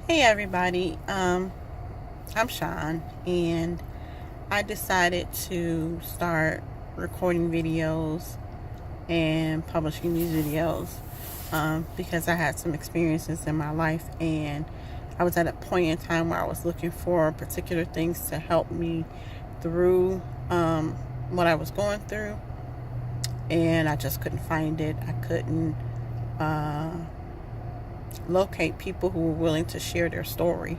Hey everybody, I'm Sean, and I decided to start recording videos and publishing these videos because I had some experiences in my life, and I was at a point in time where I was looking for particular things to help me through what I was going through, and I just couldn't find it. I couldn't locate people who were willing to share their story.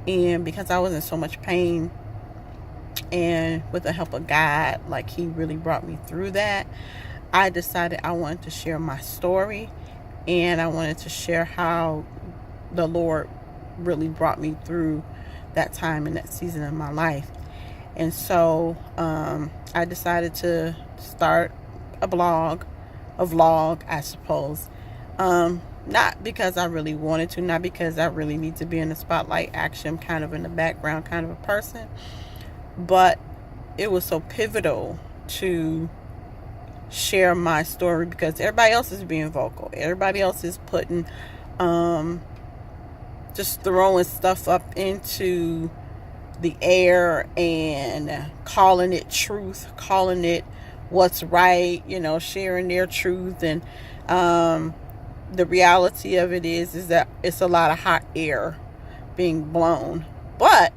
And because I was in so much pain, and with the help of God, like He really brought me through that, I decided I wanted to share my story, and I wanted to share how the Lord really brought me through that time and that season of my life. And so I decided to start a vlog, I suppose. Not because I really wanted to, not because I really need to be in the spotlight. Actually, I'm kind of in the background kind of a person. But it was so pivotal to share my story because everybody else is being vocal. Everybody else is putting, just throwing stuff up into the air and calling it truth, calling it what's right, sharing their truth. And the reality of it is that it's a lot of hot air being blown. But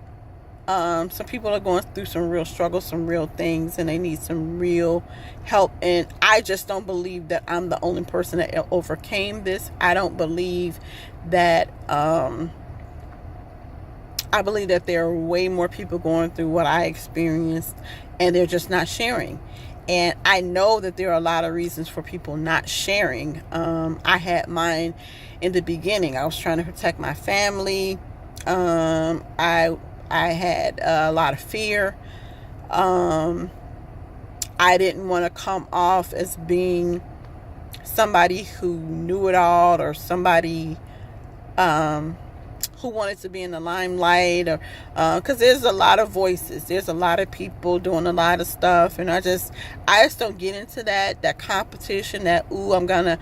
some people are going through some real struggles, some real things, and they need some real help. And I just don't believe that I'm the only person that overcame this. I don't believe that I believe that there are way more people going through what I experienced, and they're just not sharing. And I know that there are a lot of reasons for people not sharing. I had mine in the beginning. I was trying to protect my family. I had a lot of fear. I didn't want to come off as being somebody who knew it all, or somebody who wanted to be in the limelight, or because there's a lot of voices, there's a lot of people doing a lot of stuff, and I just don't get into that competition, that I'm gonna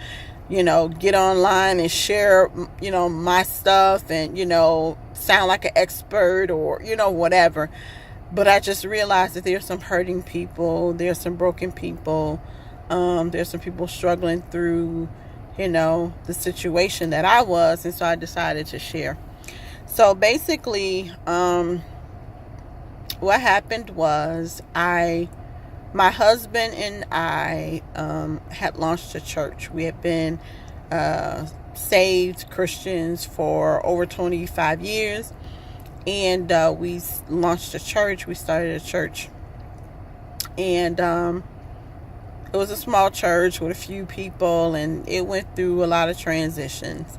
get online and share my stuff, and sound like an expert, or whatever. But I just realized that there's some hurting people, there's some broken people, there's some people struggling through the situation that I was. And so I decided to share. So basically, what happened was my husband and I had launched a church. We had been saved Christians for over 25 years. And we launched a church. We started a church. And it was a small church with a few people. And it went through a lot of transitions.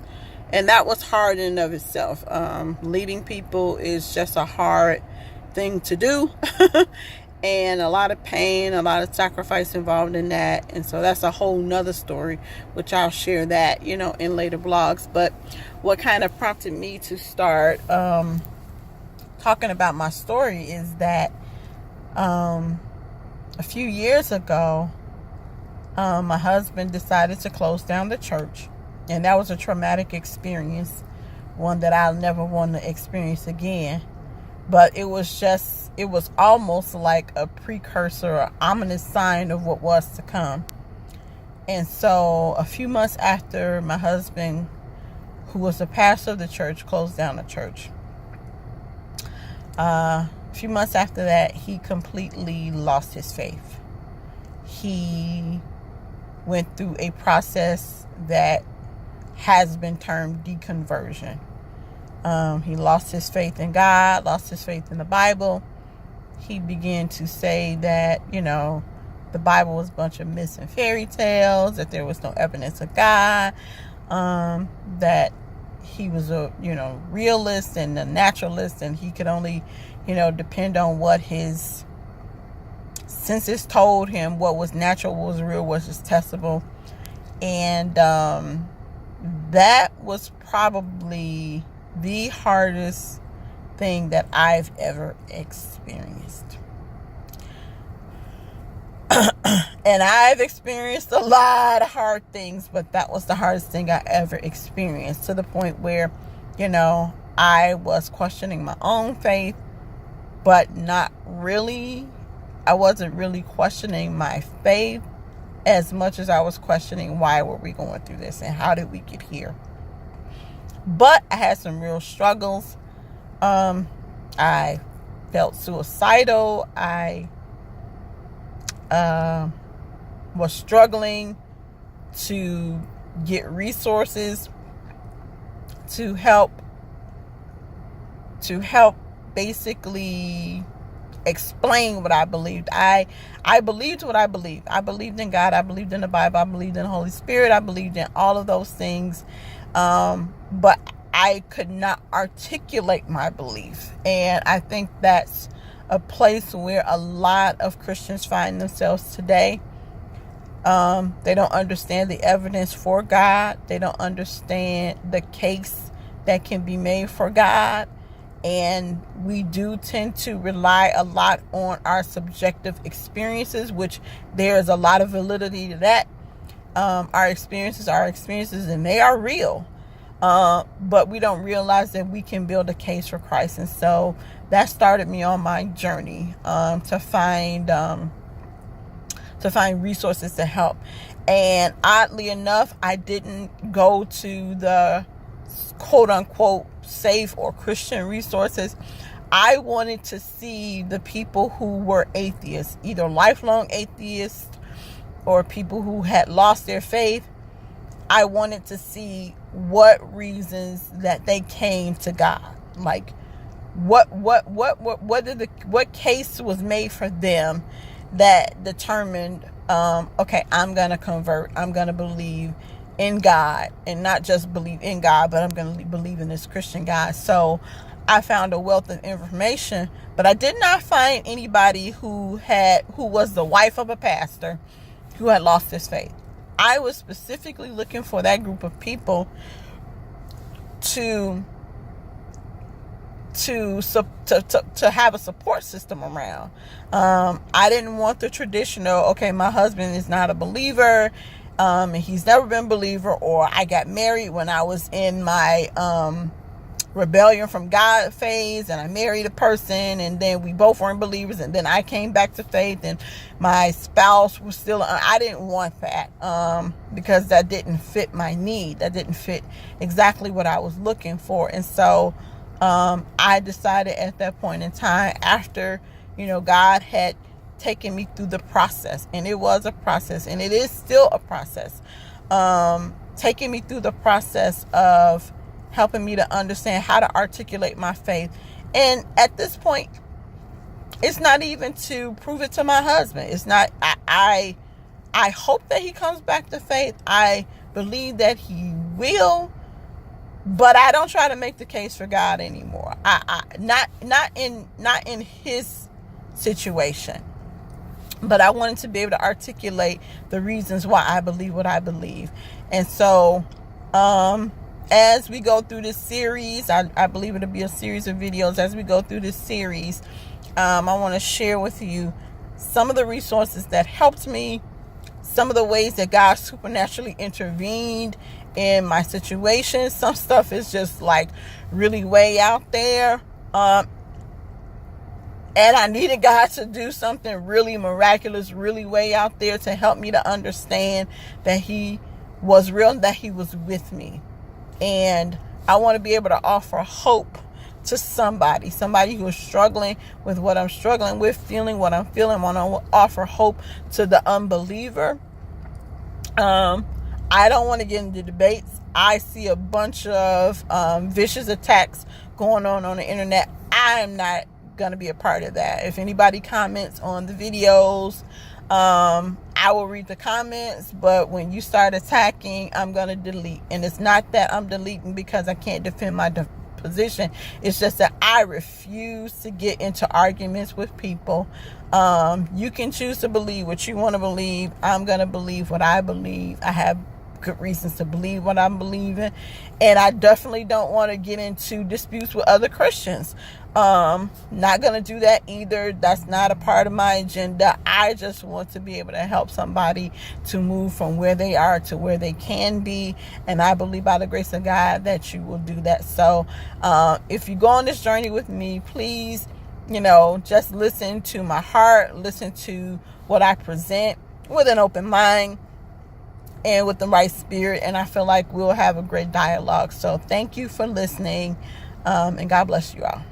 And that was hard in and of itself. Leading people is just a hard thing to do. And a lot of pain, a lot of sacrifice involved in that. And so that's a whole nother story, which I'll share that, in later blogs. But what kind of prompted me to start talking about my story is that a few years ago, my husband decided to close down the church. And that was a traumatic experience, one that I'll never want to experience again. But it was almost like a precursor, or ominous sign of what was to come. And so a few months after my husband, who was the pastor of the church, closed down the church, a few months after that, he completely lost his faith. He went through a process that has been termed deconversion. He lost his faith in God, lost his faith in the Bible. He began to say that, the Bible was a bunch of myths and fairy tales, that there was no evidence of God, that he was a, realist and a naturalist, and he could only, depend on what his senses told him. What was natural, what was real, was just testable. And that was probably the hardest thing that I've ever experienced. And I've experienced a lot of hard things, but that was the hardest thing I ever experienced, to the point where, I was questioning my own faith, but not really. I wasn't really questioning my faith as much as I was questioning why were we going through this and how did we get here. But I had some real struggles. I felt suicidal. I was struggling to get resources to help basically explain what I believed. I believed what I believed. I believed in God. I believed in the Bible. I believed in the Holy Spirit. I believed in all of those things. But I could not articulate my belief. And I think that's a place where a lot of Christians find themselves today. They don't understand the evidence for God. They don't understand the case that can be made for God. And we do tend to rely a lot on our subjective experiences, which there's a lot of validity to that. Our experiences, and they are real. But we don't realize that we can build a case for Christ. And so that started me on my journey to find resources to help. And oddly enough, I didn't go to the quote unquote safe or Christian resources. I wanted to see the people who were atheists, either lifelong atheists or people who had lost their faith. I wanted to see what reasons that they came to God. Like what case was made for them that determined, okay, I'm going to convert. I'm going to believe in God, and not just believe in God, but I'm going to believe in this Christian God. So I found a wealth of information, but I did not find anybody who was the wife of a pastor who had lost his faith. I was specifically looking for that group of people to have a support system around. I didn't want the traditional, okay, my husband is not a believer, and he's never been a believer, or I got married when I was in my rebellion from God phase, and I married a person, and then we both weren't believers, and then I came back to faith, and my spouse was still. I didn't want that because that didn't fit my need. That didn't fit exactly what I was looking for, and so I decided at that point in time, after God had taken me through the process, and it was a process, and it is still a process, taking me through the process of helping me to understand how to articulate my faith. And at this point, it's not even to prove it to my husband. It's not. I hope that he comes back to faith. I believe that he will, but I don't try to make the case for God anymore. Not in his situation. But I wanted to be able to articulate the reasons why I believe what I believe. And so, as we go through this series, I believe it'll be a series of videos. As we go through this series, I want to share with you some of the resources that helped me, some of the ways that God supernaturally intervened in my situation. Some stuff is just like really way out there. And I needed God to do something really miraculous, really way out there, to help me to understand that he was real and that he was with me. And I want to be able to offer hope to somebody who is struggling with what I'm struggling with, feeling what I'm feeling. I want to offer hope to the unbeliever. I don't want to get into debates. I see a bunch of vicious attacks going on the internet. I am not going to be a part of that. If anybody comments on the videos, I will read the comments, but when you start attacking, I'm going to delete. And it's not that I'm deleting because I can't defend my position. It's just that I refuse to get into arguments with people. You can choose to believe what you want to believe. I'm going to believe what I believe. I have good reasons to believe what I'm believing. And I definitely don't want to get into disputes with other Christians. Not going to do that either. That's not a part of my agenda. I just want to be able to help somebody to move from where they are to where they can be. And I believe by the grace of God that you will do that. So if you go on this journey with me, please, just listen to my heart, listen to what I present with an open mind and with the right spirit. And I feel like we'll have a great dialogue. So thank you for listening. And God bless you all.